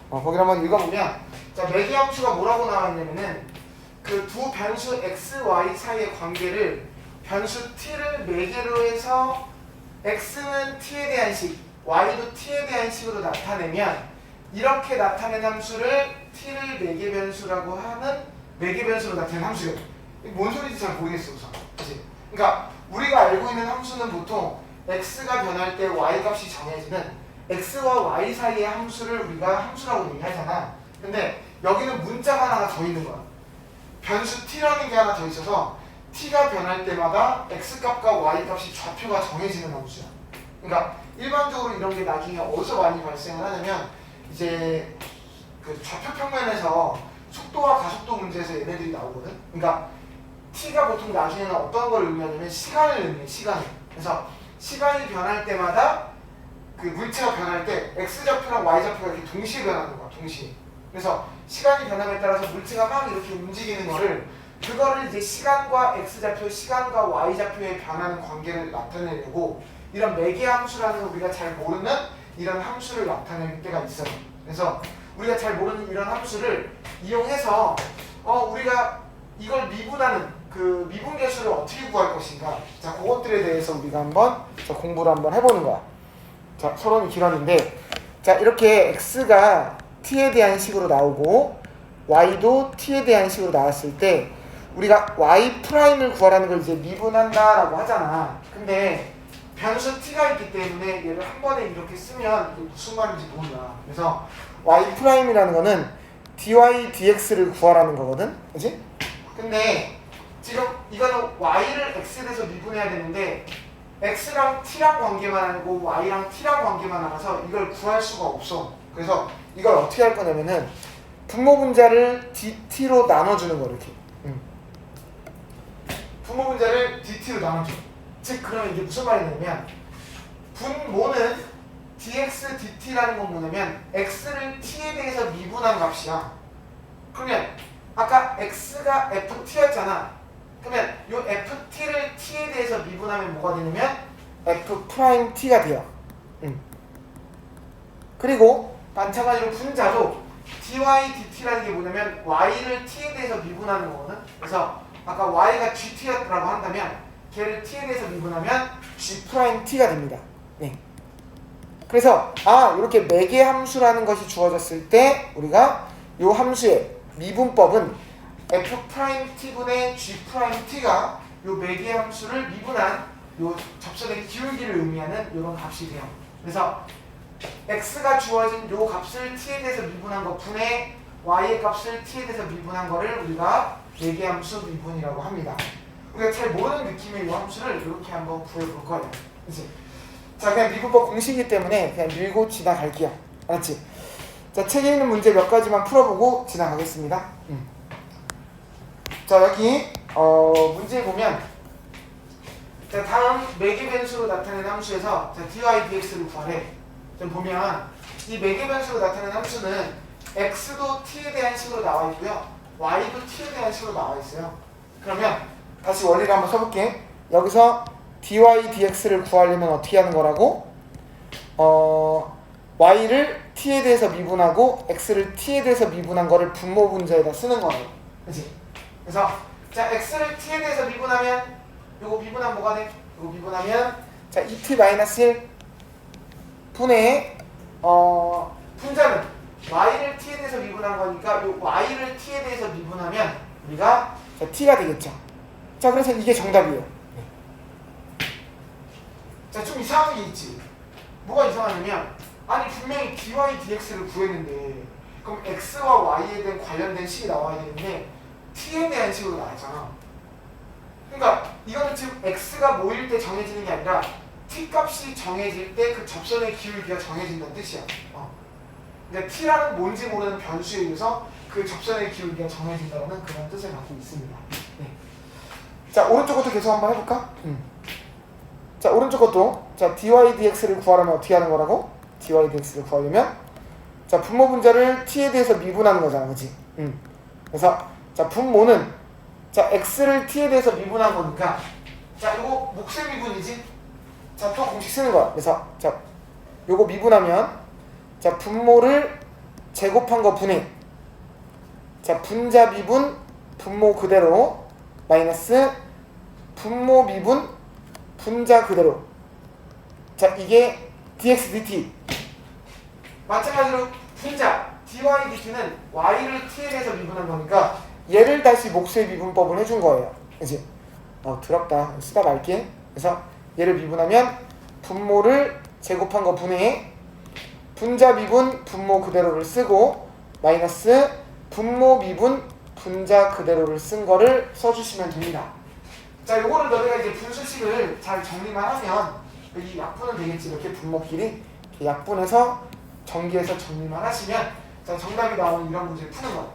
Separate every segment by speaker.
Speaker 1: 거기를 한번 읽어보면 자, 매개 함수가 뭐라고 나와 있냐면은 그 두 변수 x, y 사이의 관계를 변수 t를 매개로 해서 x는 t에 대한 식, y도 t에 대한 식으로 나타내면 이렇게 나타낸 함수를 t를 매개 변수라고 하는 매개 변수로 나타낸 함수예요. 뭔 소리인지 잘 모르겠어 우선. 그치? 그러니까 우리가 알고 있는 함수는 보통 x가 변할 때 y 값이 정해지는 x와 y 사이의 함수를 우리가 함수라고 얘기하잖아. 근데 여기는 문자가 하나 더 있는 거야. 변수 t라는 게 하나 더 있어서 t가 변할 때마다 x값과 y값이 좌표가 정해지는 함수야. 그러니까 일반적으로 이런 게 나중에 어디서 많이 발생을 하냐면 이제 그 좌표 평면에서 속도와 가속도 문제에서 얘네들이 나오거든. 그러니까 t가 보통 나중에는 어떤 걸 의미하냐면 시간을 의미해. 시간을. 그래서 시간이 변할 때마다 그 물체가 변할 때 x좌표랑 y좌표가 이렇게 동시에 변하는 거야. 동시에. 그래서 시간이 변함에 따라서 물체가 막 이렇게 움직이는 거를 그거를 이제 시간과 x좌표, 시간과 y좌표의 변하는 관계를 나타내려고 이런 매개 함수라는 우리가 잘 모르는 이런 함수를 나타낼 때가 있어요. 그래서 우리가 잘 모르는 이런 함수를 이용해서 우리가 이걸 미분하는 그 미분계수를 어떻게 구할 것인가. 자, 그것들에 대해서 우리가 한번 공부를 한번 해보는 거야. 자, 서론이 길었는데 자, 이렇게 x가 t에 대한 식으로 나오고 y도 t에 대한 식으로 나왔을 때 우리가 y'을 구하라는 걸 이제 미분한다라고 하잖아. 근데 변수 t가 있기 때문에 얘를 한 번에 이렇게 쓰면 이게 무슨 말인지 몰라. 그래서 y'이라는 거는 dy dx를 구하라는 거거든. 그치? 근데 지금 이거는 y를 x에 대해서 미분해야 되는데 x랑 t랑 관계만 알고 y랑 t랑 관계만 알아서 이걸 구할 수가 없어. 그래서 이걸 어떻게 할 거냐면은 분모 분자를 dt로 나눠주는 거 이렇게. 분모 분자를 dt로 나눠줘. 즉 그러면 이게 무슨 말이냐면 분모는 dx dt라는 건 뭐냐면 x를 t에 대해서 미분한 값이야. 그러면 아까 x가 ft였잖아. 그러면 이 ft를 t에 대해서 미분하면 뭐가 되냐면 f't가 돼요. 그리고 마찬가지로 분자도 dy dt라는 게 뭐냐면 y를 t에 대해서 미분하는 거거든. 그래서 아까 y가 gt였다고 한다면 걔를 t에 대해서 미분하면 g't가 됩니다. 네. 그래서 이렇게 매개 함수라는 것이 주어졌을 때 우리가 이 함수의 미분법은 f't분의 g't가 이 매개 함수를 미분한 이 접선의 기울기를 의미하는 이런 값이 돼요. 그래서 x가 주어진 이 값을 t에 대해서 미분한 것 분의 y의 값을 t에 대해서 미분한 거를 우리가 매개 함수 미분이라고 합니다. 우리가 잘 모르는 느낌의 이 함수를 이렇게 한번 구해볼 거예요. 그치? 자, 그냥 미분법 공식이기 때문에 그냥 밀고 지나갈게요. 알았지? 자, 책에 있는 문제 몇 가지만 풀어보고 지나가겠습니다. 자, 여기 문제 보면 자, 다음 매개 변수로 나타낸 함수에서 자, dy dx를 구하래. 좀 보면 이 매개 변수로 나타낸 함수는 x도 t에 대한 식으로 나와 있고요, y도 t에 대한 식으로 나와 있어요. 그러면 다시 원리를 한번 써볼게. 여기서 dy dx를 구하려면 어떻게 하는 거라고? y를 t에 대해서 미분하고 x를 t에 대해서 미분한 거를 분모 분자에다 쓰는 거예요. 그치? 그래서 자, x를 t에 대해서 미분하면 요거 미분하면 뭐가 돼? 요거 미분하면 자, 2t-1 분의 분자는 y를 t에 대해서 미분한 거니까 요 y를 t에 대해서 미분하면 우리가 자, t가 되겠죠. 자, 그래서 이게 정답이에요. 자, 좀 이상한 게 있지. 뭐가 이상하냐면 아니 분명히 dy dx를 구했는데 그럼 x와 y에 대한 관련된 식이 나와야 되는데 t에 대한 식으로 나왔잖아. 그러니까 이거는 지금 x가 뭐일 때 정해지는 게 아니라 t 값이 정해질 때 그 접선의 기울기가 정해진다는 뜻이야. 근데 t라는 뭔지 모르는 변수에 의해서 그 접선의 기울기가 정해진다는 그런 뜻을 갖고 있습니다. 네. 자, 오른쪽 것도 계속 한번 해볼까? 자, 오른쪽 것도 자, dy dx를 구하려면 어떻게 하는 거라고? dy dx를 구하려면 자, 분모 분자를 t에 대해서 미분하는 거잖아, 그치? 그래서 자, 분모는 자, x를 t에 대해서 미분한 거니까 자, 이거 몫의 미분이지? 자, 또 공식 쓰는 거야. 그래서 자, 요거 미분하면 자, 분모를 제곱한 거 분해. 자, 분자 미분 분모 그대로 마이너스 분모 미분 분자 그대로. 자, 이게 dx dt. 마찬가지로 분자 dy dt는 y를 t에 대해서 미분한 거니까 얘를 다시 몫의 미분법을 해준 거예요. 그치? 더럽다. 쓰다 말게. 그래서 얘를 미분하면 분모를 제곱한 거 분해해 분자 미분 분모 그대로를 쓰고 마이너스 분모 미분 분자 그대로를 쓴 거를 써주시면 됩니다. 자, 요거를 너네가 이제 분수식을 잘 정리만 하면 여기 약분은 되겠지. 이렇게 분모끼리 이렇게 약분해서 전기해서 정리만 하시면 자, 정답이 나오는 이런 문제를 푸는 거야.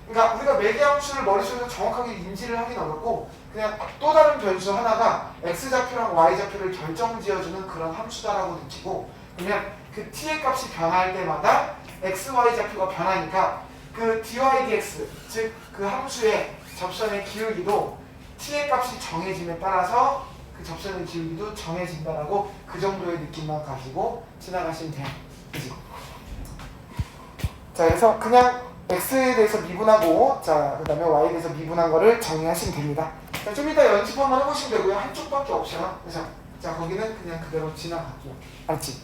Speaker 1: 그러니까 우리가 매개함수를 머릿속에서 정확하게 인지를 하긴 어렵고 그냥 또 다른 변수 하나가 x좌표랑 y좌표를 결정지어주는 그런 함수다라고 느끼고 그러면 그 t의 값이 변할 때마다 x, y좌표가 변하니까 그 dy dx 즉 그 함수의 접선의 기울기도 t의 값이 정해짐에 따라서 그 접선의 기울기도 정해진다라고 그 정도의 느낌만 가지고 지나가시면 돼요. 그치? 자, 그래서 그냥 x에 대해서 미분하고 자, 그 다음에 y에 대해서 미분한 거를 정리하시면 됩니다. 자, 좀 이따 연습 한번 해보시면 되고요. 한쪽밖에 없어요. 그래서 자, 거기는 그냥 그대로 지나갈게요. 알았지?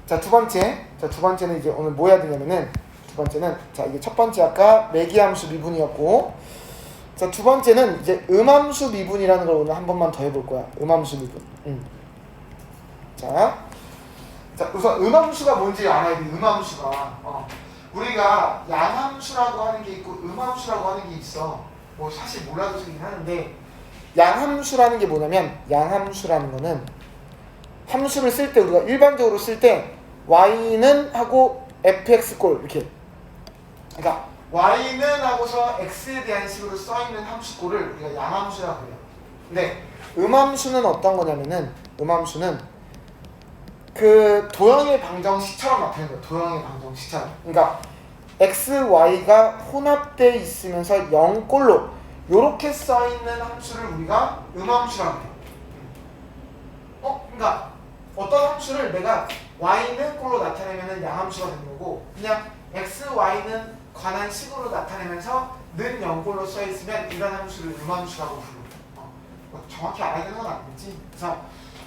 Speaker 1: 자, 두 번째는 이제 오늘 뭐 해야 되냐면은 두 번째는 자, 이게 첫 번째 아까 매기함수 미분이었고 자, 두 번째는 이제 음함수 미분이라는 걸 오늘 한 번만 더 해볼 거야. 음함수 미분. 자, 우선 음함수가 뭔지 알아야 돼. 음함수가 우리가 양함수라고 하는 게 있고 음함수라고 하는 게 있어. 뭐 사실 몰라도 되긴 하는데 양함수라는 게 뭐냐면 양함수라는 거는 함수를 쓸 때 우리가 일반적으로 쓸 때 y는 하고 fx 꼴 이렇게 그러니까 y는 하고서 x에 대한 식으로 써있는 함수꼴을 우리가 양함수라고 해요. 근데 음함수는 어떤 거냐면은 음함수는 그 도형의 방정식처럼 나타내는 거예요. 도형의 방정식처럼. 그러니까 x, y가 혼합되어 있으면서 0꼴로 요렇게 써있는 함수를 우리가 음함수라고 해요. 그러니까 어떤 함수를 내가 y는 꼴로 나타내면 양함수가 되는 거고 그냥 x, y는 관한 식으로 나타내면서 는 0꼴로 써있으면 이런 함수를 음함수라고 부르고 정확히 알아야 되는 건 아니겠지. 그래서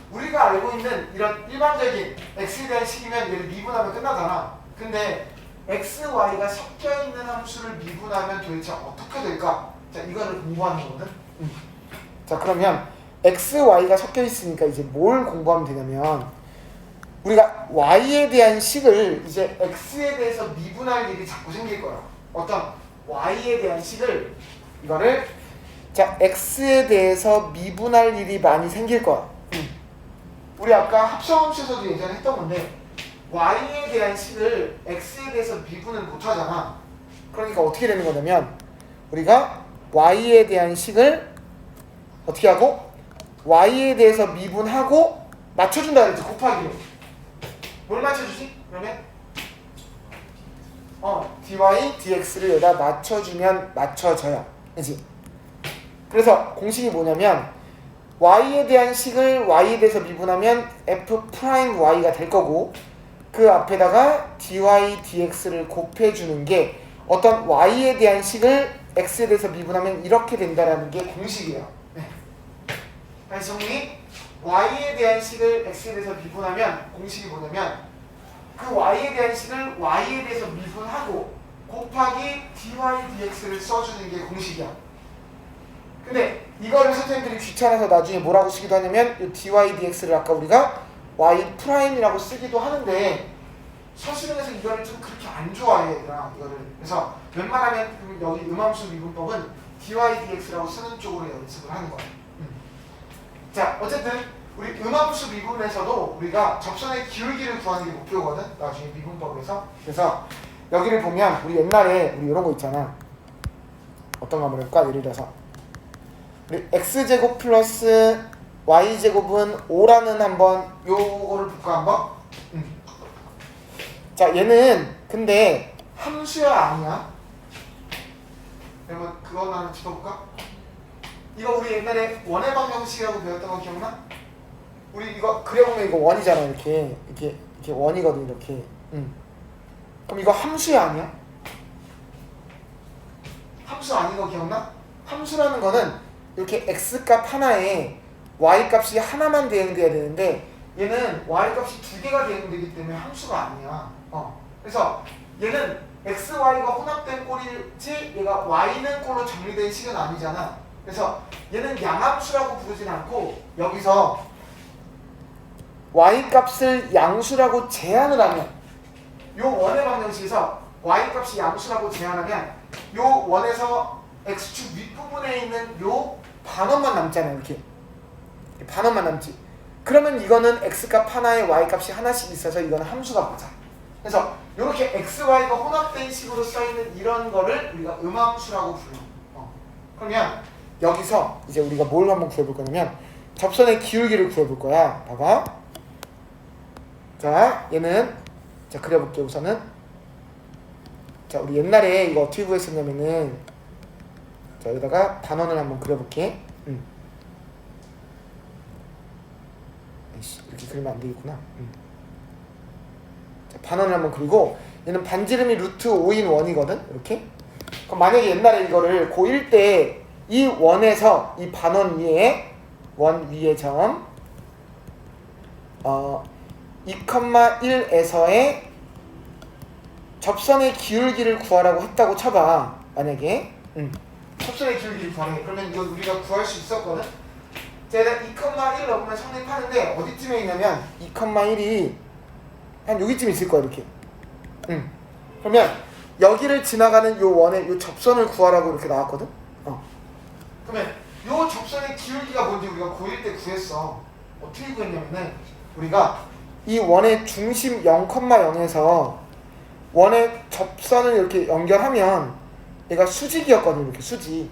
Speaker 1: 우리가 알고 있는 이런 일반적인 x에 대한 식이면 얘를 미분하면 끝나잖아. 근데 x, y가 섞여있는 함수를 미분하면 도대체 어떻게 될까? 자, 이거를 공부하는 거거든. 자, 그러면 x, y가 섞여있으니까 이제 뭘 공부하면 되냐면 우리가 y에 대한 식을 이제 x에 대해서 미분할 일이 자꾸 생길 거야. 어떤 y에 대한 식을 이거를 자, x에 대해서 미분할 일이 많이 생길 거야. 우리 아까 합성함수에서도 예전에 했던 건데 y에 대한 식을 x에 대해서 미분을 못하잖아. 그러니까 어떻게 되는 거냐면 우리가 y에 대한 식을 어떻게 하고 y에 대해서 미분하고 맞춰준다 그랬지. 곱하기로. 뭘 맞춰주지? 그러면 dy dx를 여기다 맞춰주면 맞춰져요. 그치? 그래서 공식이 뭐냐면 y에 대한 식을 y에 대해서 미분하면 f'y가 될 거고 그 앞에다가 dy dx를 곱해주는 게 어떤 y에 대한 식을 x에 대해서 미분하면 이렇게 된다라는 게 공식이에요. 네. 다시 정리. y에 대한 식을 x에 대해서 미분하면 공식이 뭐냐면 그 y에 대한 식을 y에 대해서 미분하고 곱하기 dy dx를 써주는 게 공식이야. 근데 이거를 선생님들이 귀찮아서 나중에 뭐라고 쓰기도 하냐면 이 dy dx를 아까 우리가 y 프라임이라고 쓰기도 하는데 서술형에서 이거를 좀 그렇게 안 좋아해 얘들아 이거를. 그래서 웬만하면 여기 음함수 미분법은 dy dx라고 쓰는 쪽으로 연습을 하는 거야. 자, 어쨌든 우리 음함수 미분에서도 우리가 접선의 기울기를 구하는 게 목표거든. 나중에 미분법에서. 그래서 여기를 보면 우리 옛날에 우리 이런 거 있잖아. 어떤 거 한번 해볼까? 예를 들어서 우리 x제곱 플러스 y제곱은 5라는 한번 요거를 볼까 한번? 자, 얘는 근데 함수야 아니야? 그러면 그거 하나 짚어볼까? 이거 우리 옛날에 원의 방정식이라고 배웠던 거 기억나? 우리 이거 그려보면 이거 원이잖아. 이렇게 원이거든. 이렇게 그럼 이거 함수야 아니야? 함수 아닌 거 기억나? 함수라는 거는 이렇게 x값 하나에 y값이 하나만 대응돼야 되는데 얘는 y값이 두 개가 대응되기 때문에 함수가 아니야. 그래서 얘는 x, y가 혼합된 꼴이지 얘가 y는 꼴로 정리된 식은 아니잖아. 그래서 얘는 양함수라고 부르진 않고 여기서 y값을 양수라고 제한을 하면 요 원의 방정식에서 y값이 양수라고 제한하면 요 원에서 x축 윗부분에 있는 요 반원만 남잖아요. 이렇게 반원만 남지. 그러면 이거는 x값 하나에 y값이 하나씩 있어서 이거는 함수가 맞아. 그래서 이렇게 x, y가 혼합된 식으로 써있는 이런 거를 우리가 음함수라고 불러. 그러면 여기서 이제 우리가 뭘 한번 구해볼 거냐면 접선의 기울기를 구해볼 거야. 봐봐. 자, 얘는 자 그려볼게요. 우선은 자 우리 옛날에 이거 어떻게 구했었냐면은 자 여기다가 반원을 한번 그려볼게. 이렇게 그리면 안 되겠구나. 자, 반원을 한번 그리고 얘는 반지름이 루트 5인 원이거든. 이렇게. 그럼 만약에 옛날에 이거를 고1 때 이 원에서 이 반원 위에 원 위에 점 2,1에서의 접선의 기울기를 구하라고 했다고 쳐봐. 만약에 접선의 기울기를 구하래. 그러면 이거 우리가 구할 수 있었거든. 제가 2,1 넣으면 성립하는데 어디쯤에 있냐면 2,1이 한 여기쯤 있을 거야. 이렇게. 그러면 여기를 지나가는 요 원의 요 접선을 구하라고 이렇게 나왔거든. 그러면 요 접선의 기울기가 뭔지 우리가 고1 때 구했어. 어떻게 구했냐면은 우리가 이 원의 중심 0,0에서 원의 접선을 이렇게 연결하면 얘가 수직이었거든. 이렇게 수직.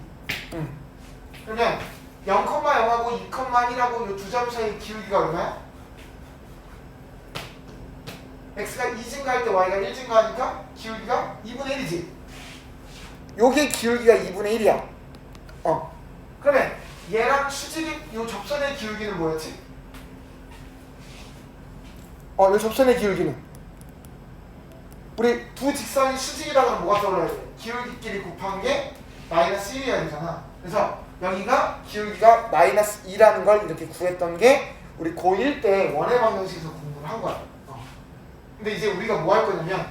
Speaker 1: 그러면 0,0하고 2,1하고 요 두 점 사이 기울기가 얼마야? x가 2 증가할 때 y가 1 증가하니까 기울기가 2분의 1이지. 요게 기울기가 2분의 1이야. 그러면 얘랑 수직이 요 접선의 기울기는 뭐였지? 요 접선의 기울기는 우리 두 직선이 수직이라 그러면 뭐가 떠올라야 돼? 기울기끼리 곱한 게 마이너스 1이어야 되잖아. 그래서 여기가 기울기가 마이너스 2라는 걸 이렇게 구했던 게 우리 고1 때 원의 방정식에서 공부를 한 거야. 근데 이제 우리가 뭐 할 거냐면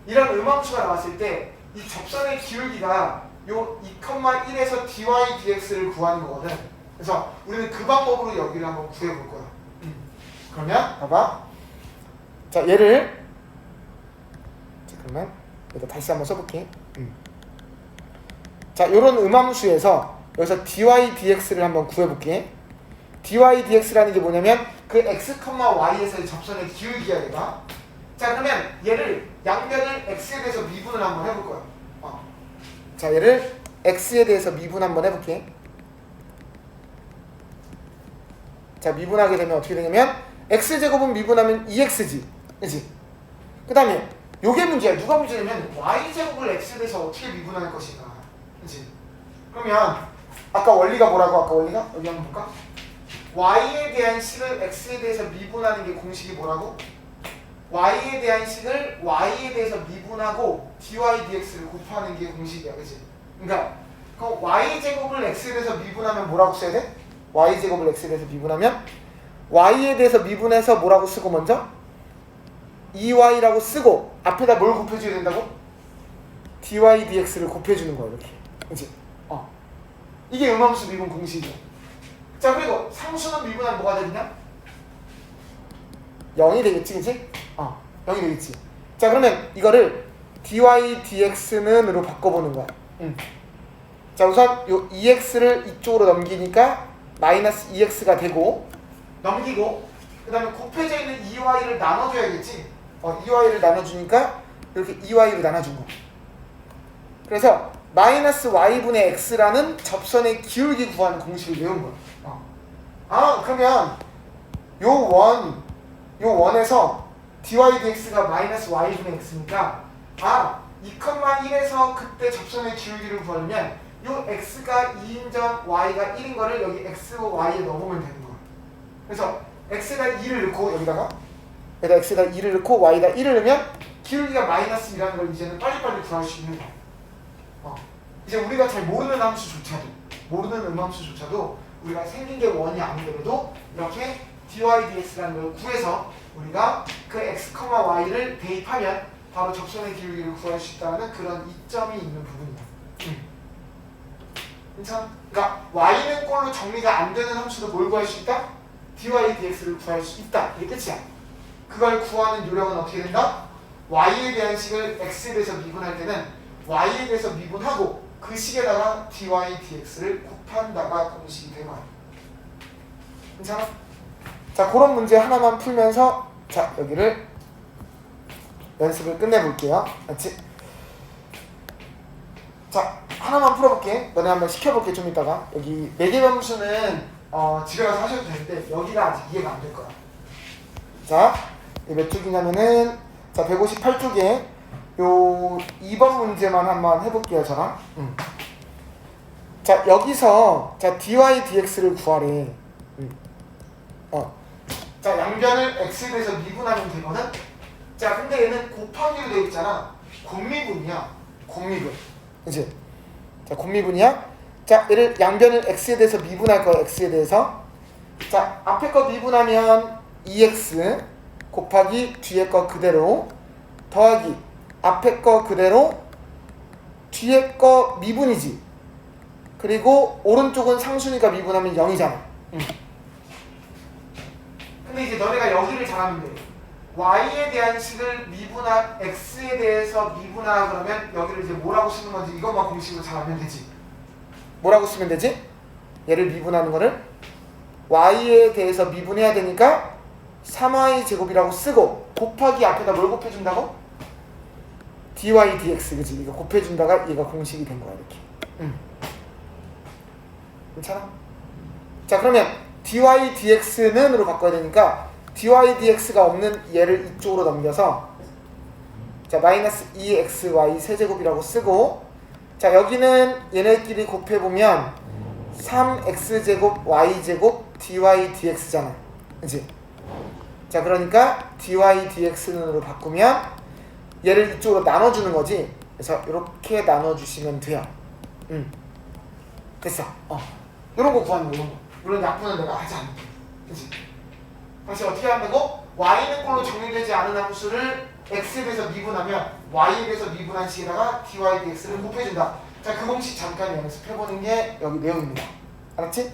Speaker 1: 이런 음함수가 나왔을 때 이 접선의 기울기가 요 2,1에서 dy dx를 구하는 거거든. 그래서 우리는 그 방법으로 여기를 한번 구해볼 거야. 그러면 봐봐. 자 얘를 자 그러면 여기다 다시 한번 써볼게. 자 요런 음함수에서 여기서 dy dx를 한번 구해볼게. dy dx라는 게 뭐냐면 그 x, y에서의 접선의 기울기야 얘가. 자 그러면 얘를 양변을 x에 대해서 미분을 한번 해볼 거야. 자 얘를 x에 대해서 미분 한번 해볼게. 자 미분하게 되면 어떻게 되냐면 x제곱은 미분하면 2x지. 그치? 그 다음에 요게 문제야. 누가 문제냐면 y제곱을 x에 대해서 어떻게 미분할 것인가. 그치? 그러면 아까 원리가 뭐라고? 아까 원리가? 여기 한번 볼까? y에 대한 식을 x에 대해서 미분하는 게 공식이 뭐라고? y에 대한 식을 y에 대해서 미분하고 dy dx를 곱하는 게 공식이야. 그치? 그러니까 그 y제곱을 x에 대해서 미분하면 뭐라고 써야 돼? y제곱을 x에 대해서 미분하면 y에 대해서 미분해서 뭐라고 쓰고 먼저? 2y라고 쓰고 앞에다 뭘 곱해줘야 된다고? dy dx를 곱해주는 거야. 이렇게. 그치? 이게 음함수 미분 공식이야. 자 그리고 상수는 미분하면 뭐가 되느냐? 0이 되겠지, 그치? 0이 되겠지. 자 그러면 이거를 dy dx는 으로 바꿔보는 거야. 자 우선 요 2x를 이쪽으로 넘기니까 마이너스 2x가 되고 넘기고 그 다음에 곱해져 있는 2y를 나눠줘야겠지. 2y를 나눠주니까 이렇게 2y로 나눠준 거. 그래서 마이너스 y분의 x라는 접선의 기울기 구하는 공식을 외운 거야. 그러면 요 원에서 dy dx가 마이너스 y분의 x니까 2,1에서 그때 접선의 기울기를 구하려면 요 x가 2인 점 y가 1인 거를 여기 x, y에 넣으면 되는 거야. 그래서 x에다 2를 넣고 여기다가 x에다 2를 넣고 y에다 1을 넣으면 기울기가 마이너스 2라는 걸 이제는 빨리빨리 구할 수 있는 거야. 이제 우리가 잘 모르는 함수조차도, 모르는 음함수조차도 우리가 생긴 게 원이 아니더라도 이렇게 dy dx라는 걸 구해서 우리가 그 x, y를 대입하면 바로 접선의 기울기를 구할 수 있다는 그런 이점이 있는 부분이야. 괜찮아? 그러니까 y는 꼴로 정리가 안 되는 함수도 뭘 구할 수 있다? dy dx를 구할 수 있다. 이게 끝이야. 그걸 구하는 요령은 어떻게 된다? y에 대한 식을 x에 대해서 미분할 때는 y에 대해서 미분하고 그 식에다가 dy dx를 곱한다가 공식이 되는 거야. 괜찮아? 자, 그런 문제 하나만 풀면서 자, 여기를 연습을 끝내볼게요. 맞지? 자, 하나만 풀어볼게. 너네 한번 시켜볼게. 좀 이따가. 여기 매개변수는 집에 가서 하셔도 되는데 여기가 아직 이해가 안 될 거야. 자, 몇 쪽이냐면은 자, 158쪽에 요 2번 문제만 한번 해볼게요. 저랑. 자, 여기서 자, dy dx를 구하래. 자, 양변을 x에 대해서 미분하면 되거든. 자, 근데 얘는 곱하기로 되어 있잖아. 곱미분이야. 곱미분. 그치? 자, 곱미분이야. 자, 얘를 양변을 x에 대해서 미분할 거야. x에 대해서. 자, 앞에 거 미분하면 2x 곱하기 뒤에 거 그대로 더하기 앞에 거 그대로 뒤에 거 미분이지. 그리고 오른쪽은 상수니까 미분하면 0이잖아. 근데 이제 너네가 여기를 잘하면 돼. y에 대한 식을 미분하, x에 대해서 미분하 그러면 여기를 이제 뭐라고 쓰는 건지 이것만 공식으로 잘하면 되지. 뭐라고 쓰면 되지? 얘를 미분하는 거를 y에 대해서 미분해야 되니까 3y 제곱이라고 쓰고 곱하기 앞에다 뭘 곱해준다고? dy dx 그치? 이거 곱해준다가 얘가 공식이 된 거야 이렇게. 괜찮아? 자, 그러면 dy dx는으로 바꿔야 되니까 dy dx가 없는 얘를 이쪽으로 넘겨서 자, 마이너스 2xy 세제곱이라고 쓰고 자, 여기는 얘네끼리 곱해보면 3x제곱 y제곱 dy dx잖아. 그치? 자, 그러니까 dy dx는으로 바꾸면 얘를 이쪽으로 나눠주는 거지. 그래서 이렇게 나눠주시면 돼요. 됐어. 이런 거 구하는 거, 이런 거. 물론 약분은 내가 하지 않을게. 그치? 다시 어떻게 한다고? y는 꼴로 정리되지 않은 함수를 x에 대해서 미분하면 y에 대해서 미분한 식에다가 dy dx를 곱해준다. 자, 그 공식 잠깐 연습해보는 게 여기 내용입니다. 알았지?